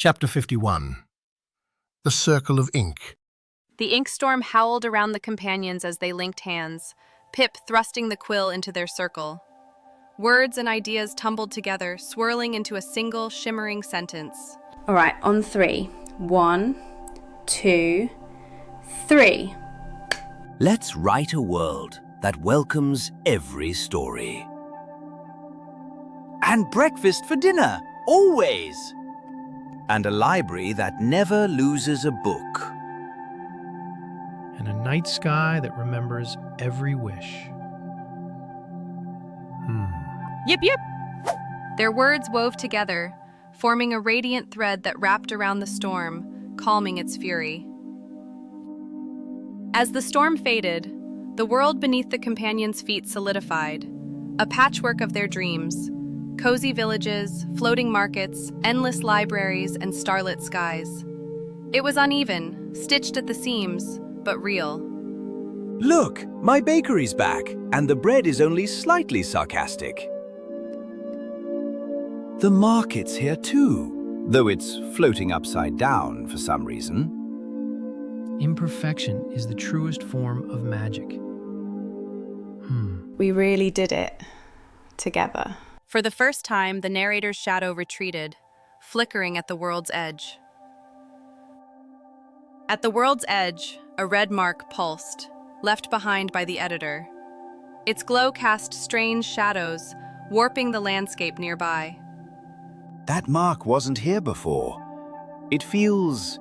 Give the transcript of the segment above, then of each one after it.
Chapter 51. The Circle of Ink. The ink storm howled around the companions as they linked hands, Pip thrusting the quill into their circle. Words and ideas tumbled together, swirling into a single, shimmering sentence. All right, on three. 1, 2, 3. Let's write a world that welcomes every story. And breakfast for dinner, always. And a library that never loses a book. And a night sky that remembers every wish. Yip, yip! Their words wove together, forming a radiant thread that wrapped around the storm, calming its fury. As the storm faded, the world beneath the companions' feet solidified, a patchwork of their dreams. Cozy villages, floating markets, endless libraries, and starlit skies. It was uneven, stitched at the seams, but real. Look, my bakery's back, and the bread is only slightly sarcastic. The market's here too, though it's floating upside down for some reason. Imperfection is the truest form of magic. We really did it together. For the first time, the narrator's shadow retreated, flickering at the world's edge. At the world's edge, a red mark pulsed, left behind by the editor. Its glow cast strange shadows, warping the landscape nearby. That mark wasn't here before. It feels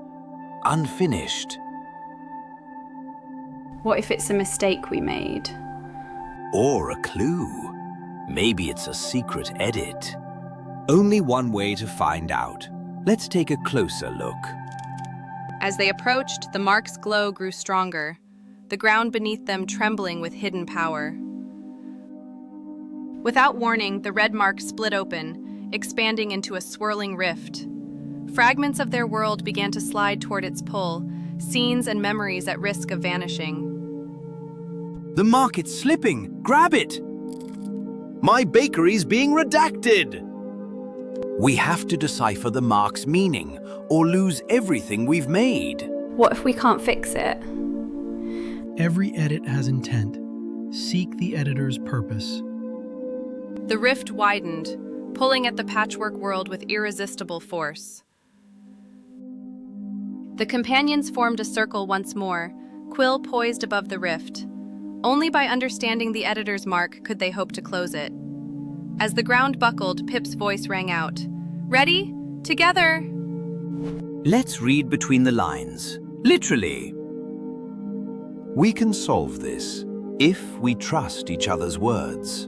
unfinished. What if it's a mistake we made? Or a clue. Maybe it's a secret edit. Only one way to find out. Let's take a closer look. As they approached, the mark's glow grew stronger, the ground beneath them trembling with hidden power. Without warning, the red mark split open, expanding into a swirling rift. Fragments of their world began to slide toward its pull, scenes and memories at risk of vanishing. The market's slipping! Grab it! My bakery's being redacted! We have to decipher the mark's meaning, or lose everything we've made. What if we can't fix it? Every edit has intent. Seek the editor's purpose. The rift widened, pulling at the patchwork world with irresistible force. The companions formed a circle once more, quill poised above the rift. Only by understanding the editor's mark could they hope to close it. As the ground buckled, Pip's voice rang out. Ready? Together! Let's read between the lines. Literally. We can solve this if we trust each other's words.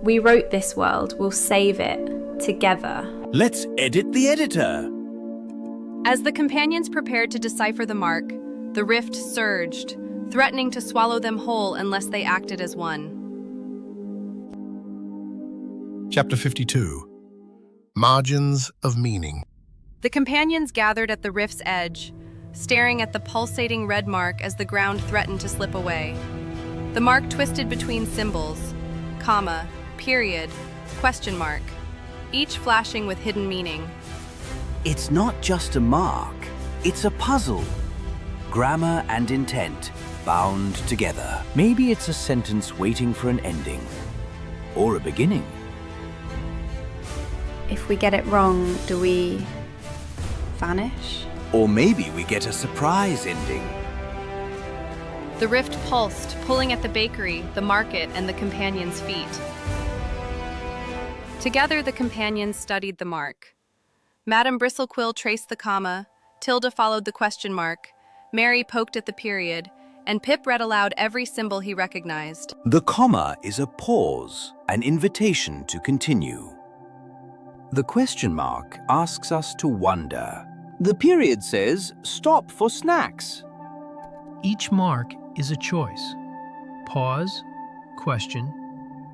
We wrote this world, we'll save it together. Let's edit the editor. As the companions prepared to decipher the mark, the rift surged, threatening to swallow them whole unless they acted as one. Chapter 52. Margins of Meaning. The companions gathered at the rift's edge, staring at the pulsating red mark as the ground threatened to slip away. The mark twisted between symbols, comma, period, question mark, each flashing with hidden meaning. It's not just a mark, it's a puzzle. Grammar and intent bound together. Maybe it's a sentence waiting for an ending. Or a beginning. If we get it wrong, do we vanish? Or maybe we get a surprise ending. The rift pulsed, pulling at the bakery, the market, and the companions' feet. Together, the companions studied the mark. Madame Bristlequill traced the comma, Tilda followed the question mark, Mary poked at the period, and Pip read aloud every symbol he recognized. The comma is a pause, an invitation to continue. The question mark asks us to wonder. The period says, stop for snacks. Each mark is a choice. Pause, question,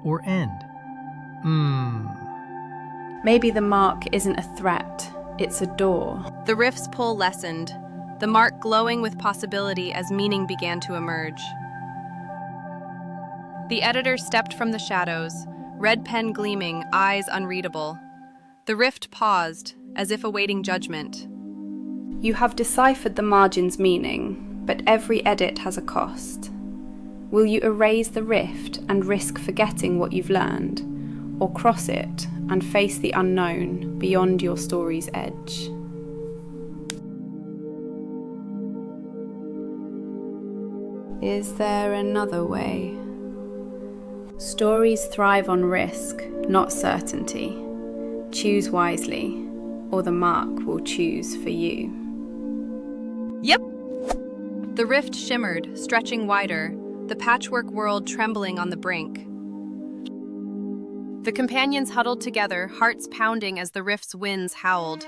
or end. Maybe the mark isn't a threat, it's a door. The rift's pull lessened, the mark glowing with possibility as meaning began to emerge. The editor stepped from the shadows, red pen gleaming, eyes unreadable. The rift paused, as if awaiting judgment. You have deciphered the margin's meaning, but every edit has a cost. Will you erase the rift and risk forgetting what you've learned, or cross it and face the unknown beyond your story's edge? Is there another way? Stories thrive on risk, not certainty. Choose wisely, or the mark will choose for you. Yep! The rift shimmered, stretching wider, the patchwork world trembling on the brink. The companions huddled together, hearts pounding as the rift's winds howled.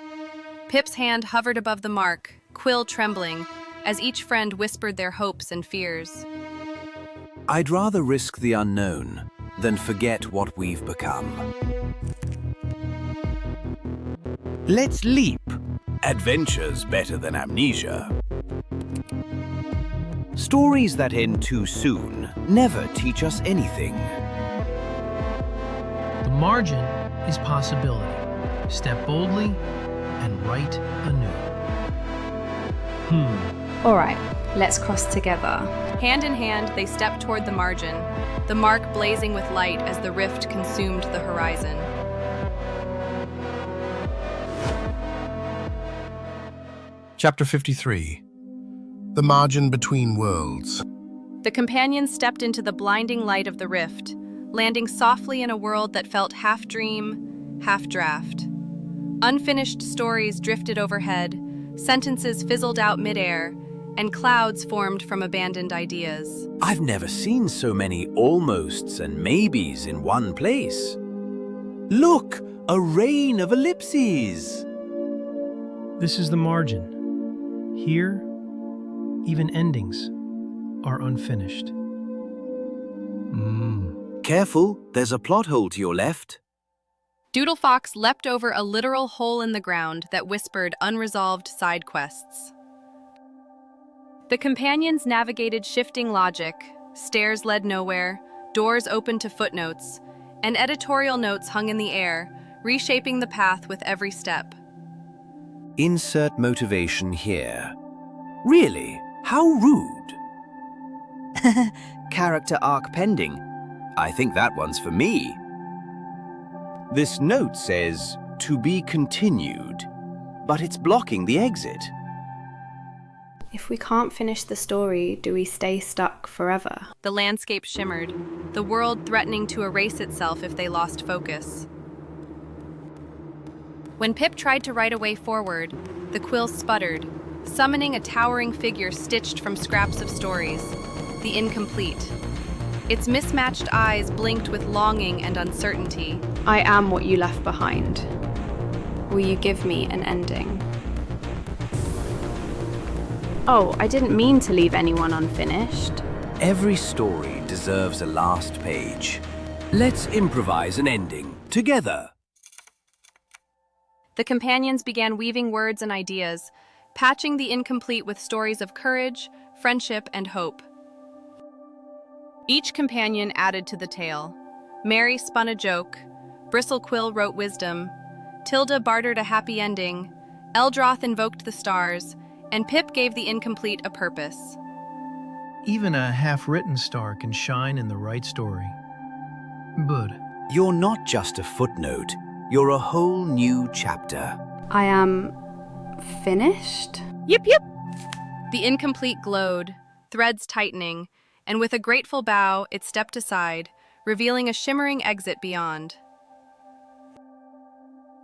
Pip's hand hovered above the mark, quill trembling, as each friend whispered their hopes and fears. I'd rather risk the unknown than forget what we've become. Let's leap. Adventure's better than amnesia. Stories that end too soon never teach us anything. The margin is possibility. Step boldly and write anew. All right, let's cross together. Hand in hand, they stepped toward the margin, the mark blazing with light as the rift consumed the horizon. Chapter 53. The Margin Between Worlds. The companions stepped into the blinding light of the rift, landing softly in a world that felt half dream, half draft. Unfinished stories drifted overhead, sentences fizzled out midair, and clouds formed from abandoned ideas. I've never seen so many almosts and maybes in one place. Look, a rain of ellipses. This is the margin. Here, even endings are unfinished. Careful, there's a plot hole to your left. Doodlefox leapt over a literal hole in the ground that whispered unresolved side quests. The companions navigated shifting logic, stairs led nowhere, doors opened to footnotes, and editorial notes hung in the air, reshaping the path with every step. Insert motivation here. Really? How rude. Character arc pending. I think that one's for me. This note says, to be continued, but it's blocking the exit. If we can't finish the story, do we stay stuck forever? The landscape shimmered, the world threatening to erase itself if they lost focus. When Pip tried to write a way forward, the quill sputtered, summoning a towering figure stitched from scraps of stories, the incomplete. Its mismatched eyes blinked with longing and uncertainty. I am what you left behind. Will you give me an ending? Oh, I didn't mean to leave anyone unfinished. Every story deserves a last page. Let's improvise an ending together. The companions began weaving words and ideas, patching the incomplete with stories of courage, friendship, and hope. Each companion added to the tale. Mary spun a joke, Bristlequill wrote wisdom, Tilda bartered a happy ending, Eldroth invoked the stars, and Pip gave the incomplete a purpose. Even a half-written star can shine in the right story. Bud. You're not just a footnote. You're a whole new chapter. I am finished? Yip, yip! The incomplete glowed, threads tightening, and with a grateful bow, it stepped aside, revealing a shimmering exit beyond.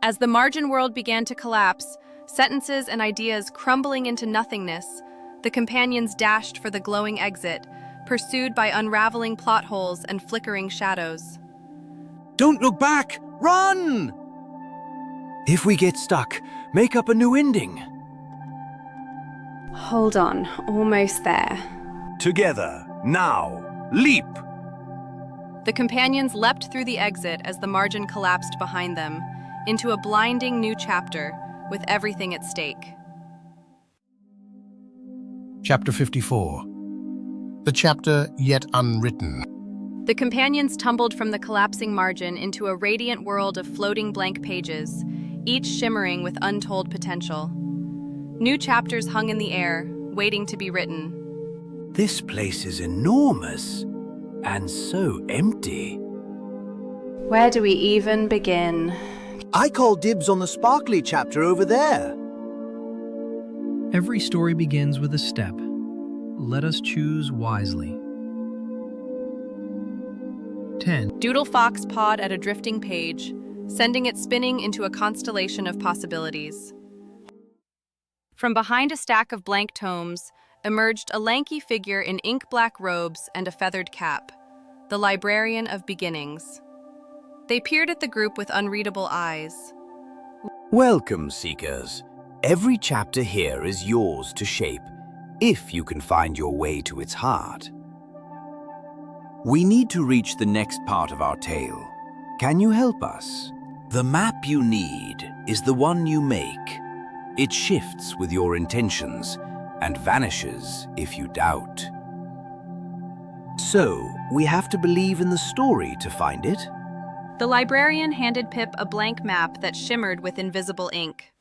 As the margin world began to collapse, sentences and ideas crumbling into nothingness, the companions dashed for the glowing exit, pursued by unraveling plot holes and flickering shadows. Don't look back! Run! If we get stuck, make up a new ending. Hold on, almost there. Together, now, leap! The companions leapt through the exit as the margin collapsed behind them, into a blinding new chapter, with everything at stake. Chapter 54. The chapter Yet Unwritten. The companions tumbled from the collapsing margin into a radiant world of floating blank pages, each shimmering with untold potential. New chapters hung in the air, waiting to be written. This place is enormous and so empty. Where do we even begin? I call dibs on the sparkly chapter over there. Every story begins with a step. Let us choose wisely. 10. Doodle Fox pawed at a drifting page, sending it spinning into a constellation of possibilities. From behind a stack of blank tomes emerged a lanky figure in ink-black robes and a feathered cap, the librarian of beginnings. They peered at the group with unreadable eyes. Welcome, seekers. Every chapter here is yours to shape, if you can find your way to its heart. We need to reach the next part of our tale. Can you help us? The map you need is the one you make. It shifts with your intentions and vanishes if you doubt. So, we have to believe in the story to find it? The librarian handed Pip a blank map that shimmered with invisible ink.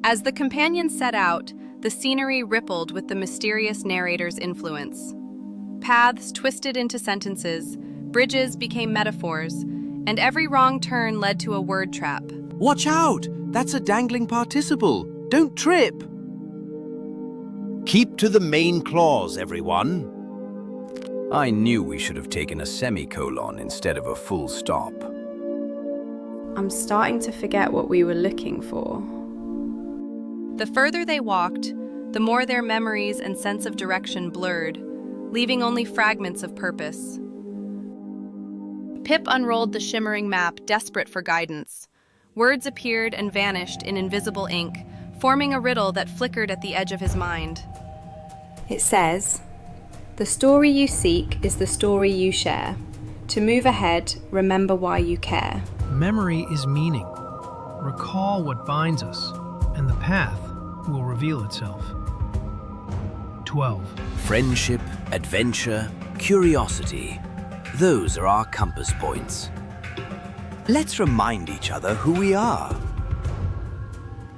As the companions set out, the scenery rippled with the mysterious narrator's influence. Paths twisted into sentences, bridges became metaphors, and every wrong turn led to a word trap. Watch out! That's a dangling participle. Don't trip! Keep to the main clause, everyone. I knew we should have taken a semicolon instead of a full stop. I'm starting to forget what we were looking for. The further they walked, the more their memories and sense of direction blurred, leaving only fragments of purpose. Pip unrolled the shimmering map, desperate for guidance. Words appeared and vanished in invisible ink, forming a riddle that flickered at the edge of his mind. It says, "The story you seek is the story you share. To move ahead, remember why you care." Memory is meaning. Recall what binds us, and the path will reveal itself. 12. Friendship, adventure, curiosity. Those are our compass points. Let's remind each other who we are.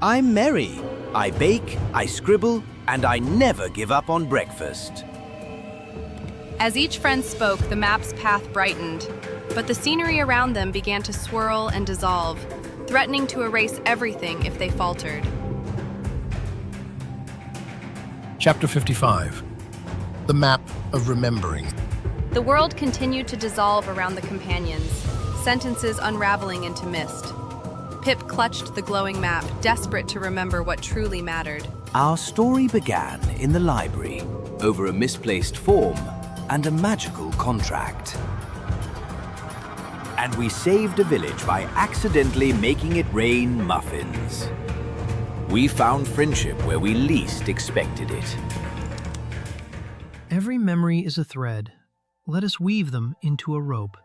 I'm Mary. I bake, I scribble, and I never give up on breakfast. As each friend spoke, the map's path brightened, but the scenery around them began to swirl and dissolve, threatening to erase everything if they faltered. Chapter 55. The Map of Remembering. The world continued to dissolve around the companions, sentences unraveling into mist. Pip clutched the glowing map, desperate to remember what truly mattered. Our story began in the library, over a misplaced form and a magical contract. And we saved a village by accidentally making it rain muffins. We found friendship where we least expected it. Every memory is a thread. Let us weave them into a rope.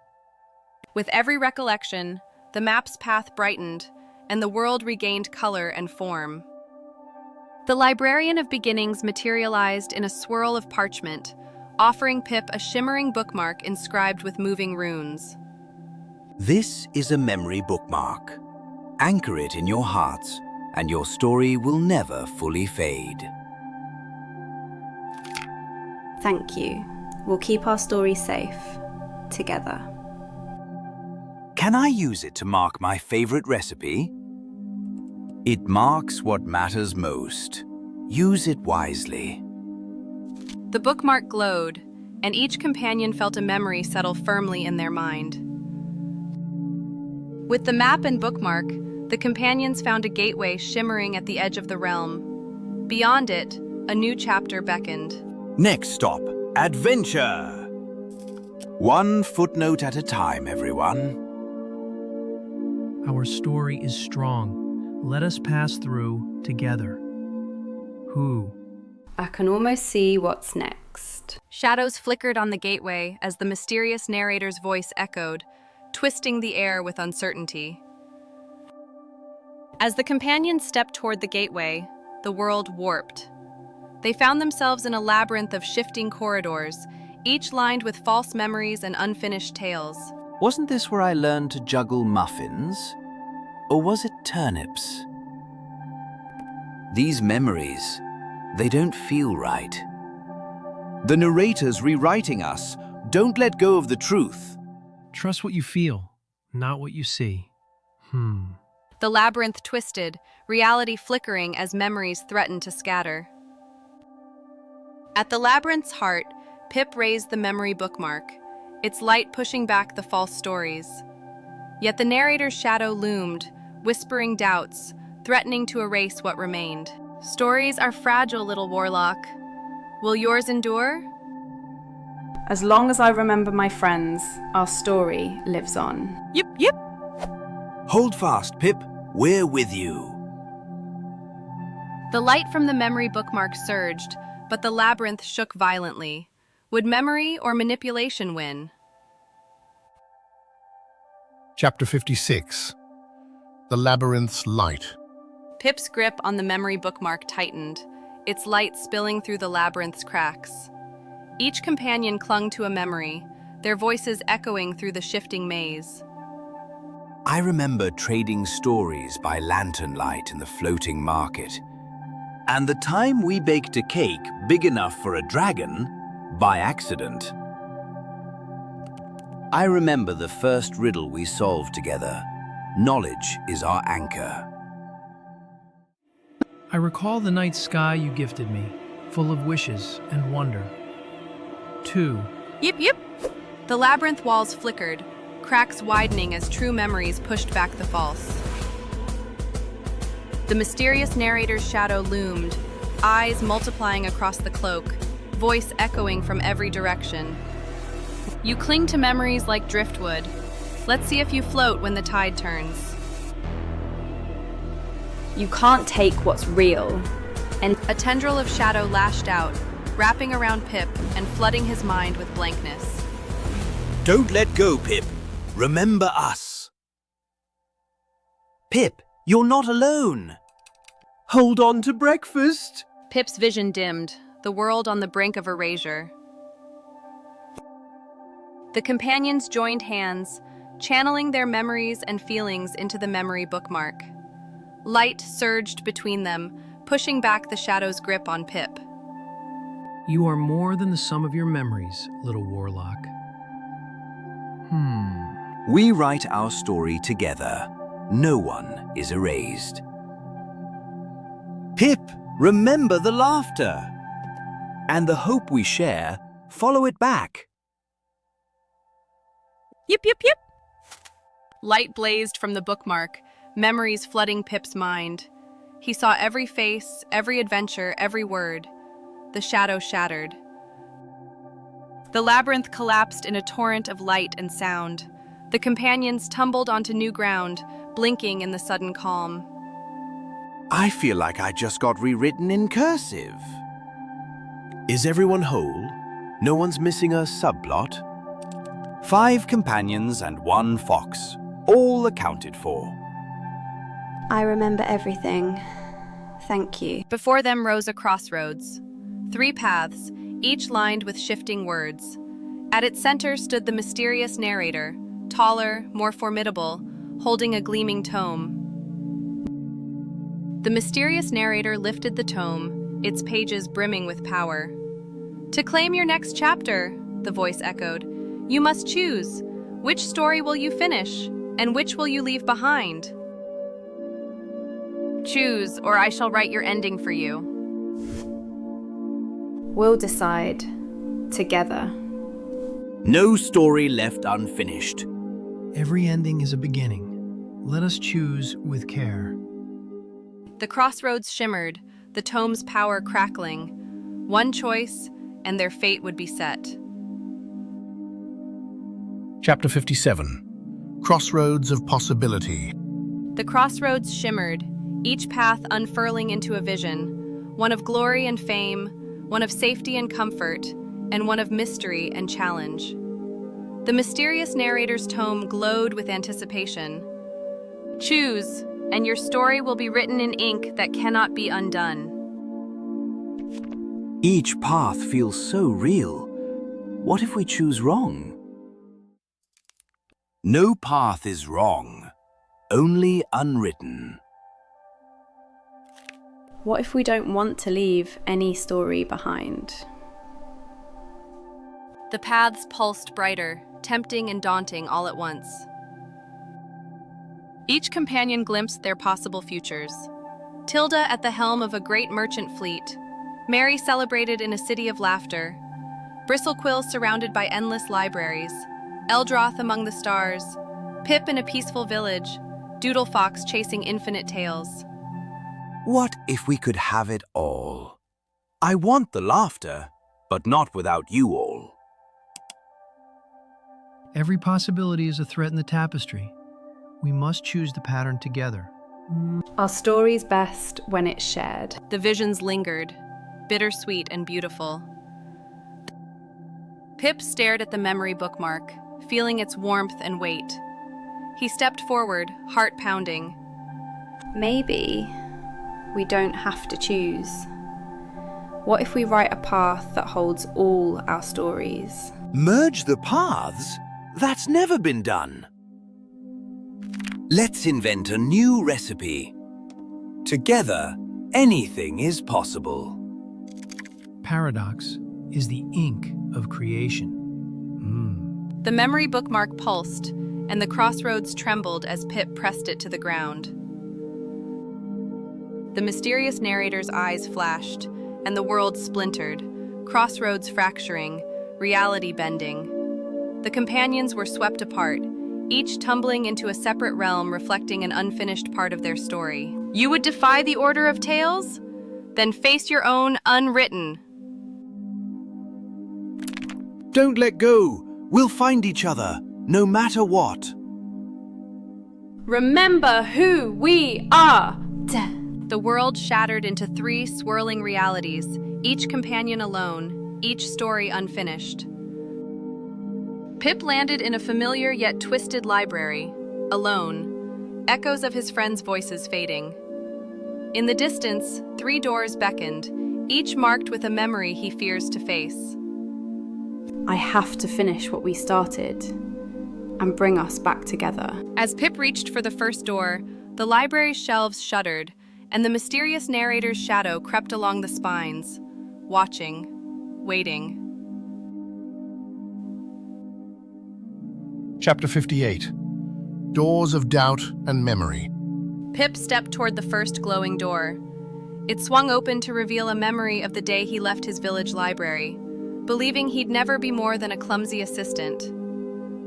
With every recollection, the map's path brightened, and the world regained color and form. The librarian of beginnings materialized in a swirl of parchment, offering Pip a shimmering bookmark inscribed with moving runes. This is a memory bookmark. Anchor it in your hearts, and your story will never fully fade. Thank you. We'll keep our story safe. Together. Can I use it to mark my favorite recipe? It marks what matters most. Use it wisely. The bookmark glowed, and each companion felt a memory settle firmly in their mind. With the map and bookmark, the companions found a gateway shimmering at the edge of the realm. Beyond it, a new chapter beckoned. Next stop, adventure! One footnote at a time, everyone. Our story is strong. Let us pass through together. Who? I can almost see what's next. Shadows flickered on the gateway as the mysterious narrator's voice echoed, twisting the air with uncertainty. As the companions stepped toward the gateway, the world warped. They found themselves in a labyrinth of shifting corridors, each lined with false memories and unfinished tales. Wasn't this where I learned to juggle muffins? Or was it turnips? These memories, they don't feel right. The narrator's rewriting us. Don't let go of the truth. Trust what you feel, not what you see. The labyrinth twisted, reality flickering as memories threatened to scatter. At the labyrinth's heart, Pip raised the memory bookmark, its light pushing back the false stories. Yet the narrator's shadow loomed, whispering doubts, threatening to erase what remained. Stories are fragile, little Warlock. Will yours endure? As long as I remember my friends, our story lives on. Yep. Hold fast, Pip. We're with you. The light from the memory bookmark surged, but the labyrinth shook violently. Would memory or manipulation win? Chapter 56. The Labyrinth's Light. Pip's grip on the memory bookmark tightened, its light spilling through the labyrinth's cracks. Each companion clung to a memory, their voices echoing through the shifting maze. I remember trading stories by lantern light in the floating market. And the time we baked a cake big enough for a dragon by accident. I remember the first riddle we solved together. Knowledge is our anchor. I recall the night sky you gifted me, full of wishes and wonder. 2. Yep. The labyrinth walls flickered, cracks widening as true memories pushed back the false. The mysterious narrator's shadow loomed, eyes multiplying across the cloak, voice echoing from every direction. You cling to memories like driftwood. Let's see if you float when the tide turns. You can't take what's real. And A tendril of shadow lashed out, wrapping around Pip and flooding his mind with blankness. Don't let go, Pip. Remember us. Pip, you're not alone. Hold on to breakfast. Pip's vision dimmed, the world on the brink of erasure. The companions joined hands, channeling their memories and feelings into the memory bookmark. Light surged between them, pushing back the shadow's grip on Pip. You are more than the sum of your memories, little Warlock. We write our story together. No one is erased. Pip, remember the laughter. And the hope we share, follow it back. Yep. Light blazed from the bookmark, memories flooding Pip's mind. He saw every face, every adventure, every word. The shadow shattered. The labyrinth collapsed in a torrent of light and sound. The companions tumbled onto new ground, blinking in the sudden calm. I feel like I just got rewritten in cursive. Is everyone whole? No one's missing a subplot? 5 companions and 1 fox, all accounted for. I remember everything. Thank you. Before them rose a crossroads. 3 paths, each lined with shifting words. At its center stood the mysterious narrator, taller, more formidable, holding a gleaming tome. The mysterious narrator lifted the tome, its pages brimming with power. To claim your next chapter, the voice echoed, you must choose. Which story will you finish, and which will you leave behind? Choose, or I shall write your ending for you. We'll decide. Together. No story left unfinished. Every ending is a beginning. Let us choose with care. The crossroads shimmered, the tome's power crackling. One choice, and their fate would be set. Chapter 57. Crossroads of Possibility. The crossroads shimmered, each path unfurling into a vision, one of glory and fame, one of safety and comfort, and one of mystery and challenge. The mysterious narrator's tome glowed with anticipation. Choose, and your story will be written in ink that cannot be undone. Each path feels so real. What if we choose wrong? No path is wrong. only unwritten. What if we don't want to leave any story behind? The paths pulsed brighter, tempting and daunting all at once. Each companion glimpsed their possible futures. Tilda at the helm of a great merchant fleet, Mary celebrated in a city of laughter, Bristlequill surrounded by endless libraries, Eldroth among the stars, Pip in a peaceful village, Doodlefox chasing infinite tales. What if we could have it all? I want the laughter, but not without you all. Every possibility is a thread in the tapestry. We must choose the pattern together. Our story's best when it's shared. The visions lingered, bittersweet and beautiful. Pip stared at the memory bookmark, feeling its warmth and weight. He stepped forward, heart pounding. Maybe we don't have to choose. What if we write a path that holds all our stories? Merge the paths? That's never been done. Let's invent a new recipe. Together, anything is possible. Paradox is the ink of creation. The memory bookmark pulsed, and the crossroads trembled as Pip pressed it to the ground. The mysterious narrator's eyes flashed, and the world splintered, crossroads fracturing, reality bending. The companions were swept apart, each tumbling into a separate realm reflecting an unfinished part of their story. You would defy the order of tales? Then face your own unwritten. Don't let go. We'll find each other, no matter what. Remember who we are! The world shattered into 3 swirling realities, each companion alone, each story unfinished. Pip landed in a familiar yet twisted library, alone, echoes of his friends' voices fading. In the distance, 3 doors beckoned, each marked with a memory he fears to face. I have to finish what we started and bring us back together. As Pip reached for the first door, the library's shelves shuddered, and the mysterious narrator's shadow crept along the spines, watching, waiting. Chapter 58. Doors of Doubt and Memory. Pip stepped toward the first glowing door. It swung open to reveal a memory of the day he left his village library, believing he'd never be more than a clumsy assistant.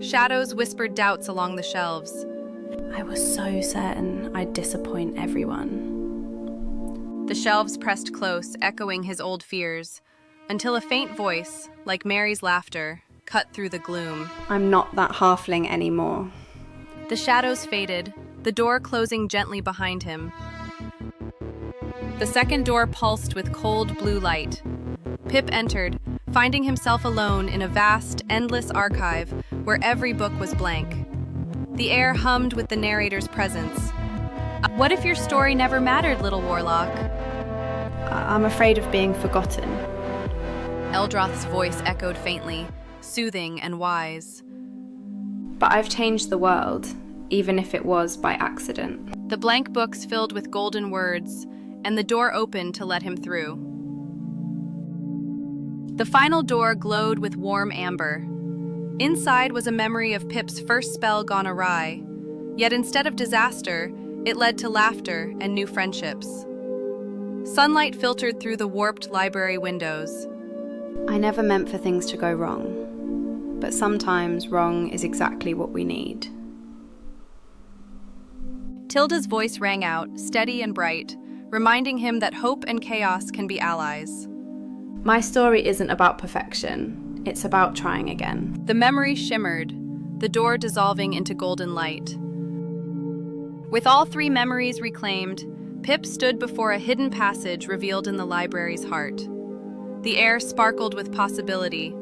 Shadows whispered doubts along the shelves. I was so certain I'd disappoint everyone. The shelves pressed close, echoing his old fears, until a faint voice, like Mary's laughter, cut through the gloom. I'm not that halfling anymore. The shadows faded, the door closing gently behind him. The second door pulsed with cold blue light. Pip entered, finding himself alone in a vast, endless archive where every book was blank. The air hummed with the narrator's presence. What if your story never mattered, little Warlock? I'm afraid of being forgotten. Eldroth's voice echoed faintly, soothing and wise. But I've changed the world, even if it was by accident. The blank books filled with golden words, and the door opened to let him through. The final door glowed with warm amber. Inside was a memory of Pip's first spell gone awry, yet instead of disaster, it led to laughter and new friendships. Sunlight filtered through the warped library windows. I never meant for things to go wrong, but sometimes wrong is exactly what we need. Tilda's voice rang out, steady and bright, reminding him that hope and chaos can be allies. My story isn't about perfection, it's about trying again. The memory shimmered, the door dissolving into golden light. With all 3 memories reclaimed, Pip stood before a hidden passage revealed in the library's heart. The air sparkled with possibility,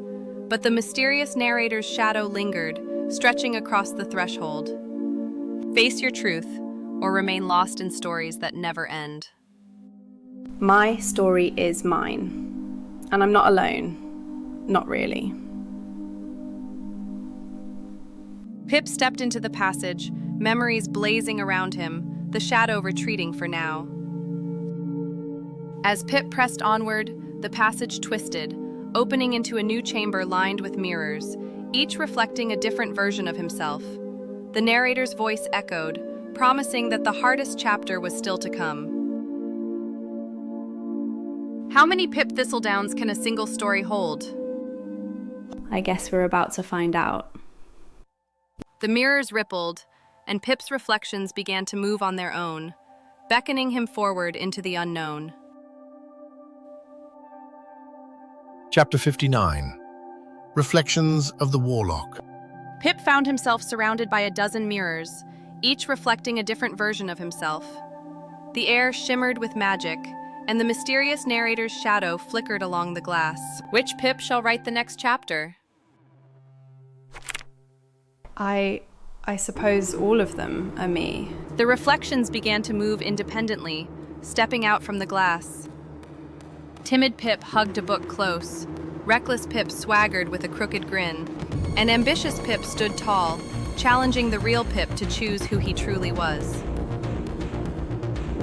but the mysterious narrator's shadow lingered, stretching across the threshold. Face your truth, or remain lost in stories that never end. My story is mine. And I'm not alone. Not really. Pip stepped into the passage, memories blazing around him, the shadow retreating for now. As Pip pressed onward, the passage twisted, opening into a new chamber lined with mirrors, each reflecting a different version of himself. The narrator's voice echoed, promising that the hardest chapter was still to come. How many Pip Thistledowns can a single story hold? I guess we're about to find out. The mirrors rippled, and Pip's reflections began to move on their own, beckoning him forward into the unknown. Chapter 59. Reflections of the Warlock. Pip found himself surrounded by a dozen mirrors, each reflecting a different version of himself. The air shimmered with magic, and the mysterious narrator's shadow flickered along the glass. Which Pip shall write the next chapter? I suppose all of them are me. The reflections began to move independently, stepping out from the glass. Timid Pip hugged a book close. Reckless Pip swaggered with a crooked grin. And ambitious Pip stood tall, challenging the real Pip to choose who he truly was.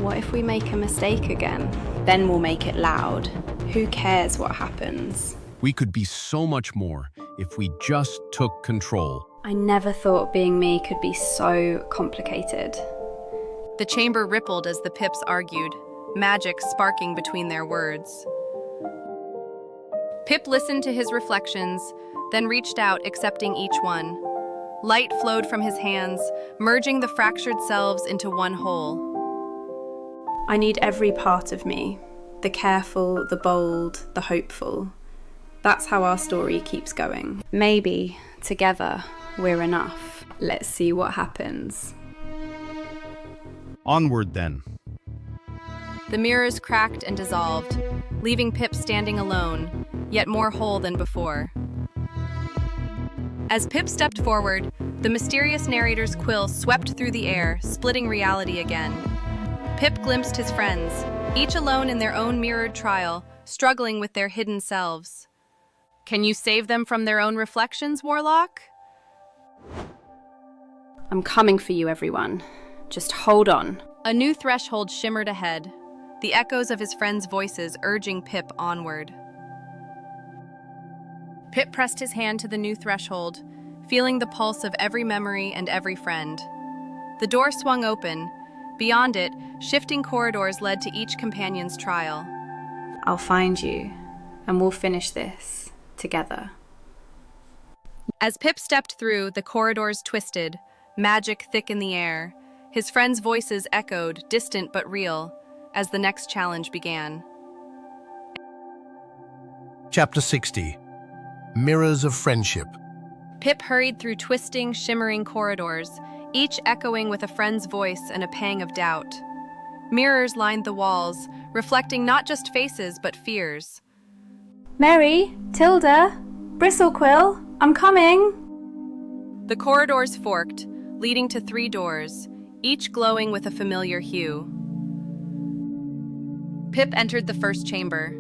What if we make a mistake again? Then we'll make it loud. Who cares what happens? We could be so much more if we just took control. I never thought being me could be so complicated. The chamber rippled as the Pips argued, magic sparking between their words. Pip listened to his reflections, then reached out, accepting each one. Light flowed from his hands, merging the fractured selves into one whole. I need every part of me. The careful, the bold, the hopeful. That's how our story keeps going. Maybe, together, we're enough. Let's see what happens. Onward then. The mirrors cracked and dissolved, leaving Pip standing alone, yet more whole than before. As Pip stepped forward, the mysterious narrator's quill swept through the air, splitting reality again. Pip glimpsed his friends, each alone in their own mirrored trial, struggling with their hidden selves. Can you save them from their own reflections, Warlock? I'm coming for you, everyone. Just hold on. A new threshold shimmered ahead, the echoes of his friends' voices urging Pip onward. Pip pressed his hand to the new threshold, feeling the pulse of every memory and every friend. The door swung open. Beyond it, shifting corridors led to each companion's trial. I'll find you, and we'll finish this together. As Pip stepped through, the corridors twisted, magic thick in the air. His friends' voices echoed, distant but real, as the next challenge began. Chapter 60. Mirrors of Friendship. Pip hurried through twisting, shimmering corridors, each echoing with a friend's voice and a pang of doubt. Mirrors lined the walls, reflecting not just faces but fears. Mary, Tilda, Bristlequill, I'm coming! The corridors forked, leading to 3 doors, each glowing with a familiar hue. Pip entered the first chamber.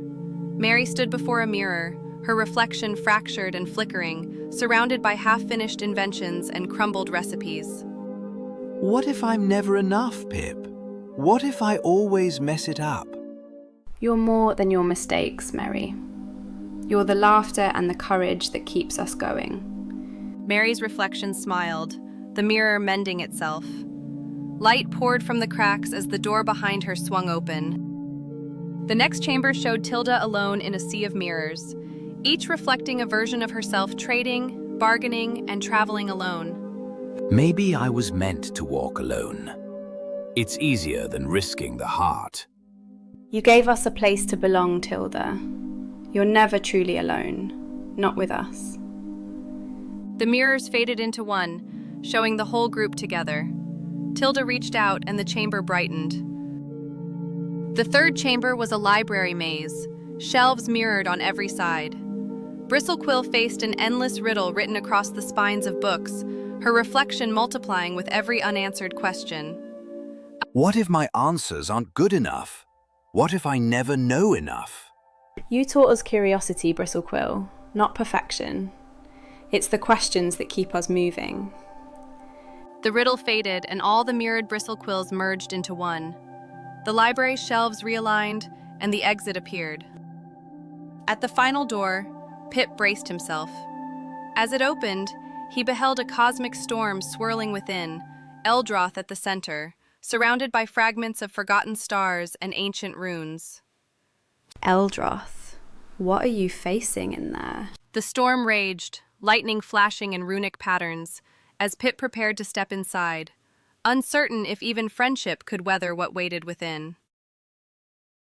Mary stood before a mirror, her reflection fractured and flickering, surrounded by half-finished inventions and crumbled recipes. What if I'm never enough, Pip? What if I always mess it up? You're more than your mistakes, Mary. You're the laughter and the courage that keeps us going. Mary's reflection smiled, the mirror mending itself. Light poured from the cracks as the door behind her swung open. The next chamber showed Tilda alone in a sea of mirrors, each reflecting a version of herself trading, bargaining, and traveling alone. Maybe I was meant to walk alone. It's easier than risking the heart. You gave us a place to belong, Tilda. You're never truly alone, not with us. The mirrors faded into one, showing the whole group together. Tilda reached out and the chamber brightened. The third chamber was a library maze, shelves mirrored on every side. Bristlequill faced an endless riddle written across the spines of books, her reflection multiplying with every unanswered question. What if my answers aren't good enough? What if I never know enough? You taught us curiosity, Bristlequill, not perfection. It's the questions that keep us moving. The riddle faded, and all the mirrored bristle quills merged into one. The library shelves realigned, and the exit appeared. At the final door, Pip braced himself. As it opened, he beheld a cosmic storm swirling within, Eldroth at the center, surrounded by fragments of forgotten stars and ancient runes. Eldroth, what are you facing in there? The storm raged, lightning flashing in runic patterns, as Pip prepared to step inside, uncertain if even friendship could weather what waited within.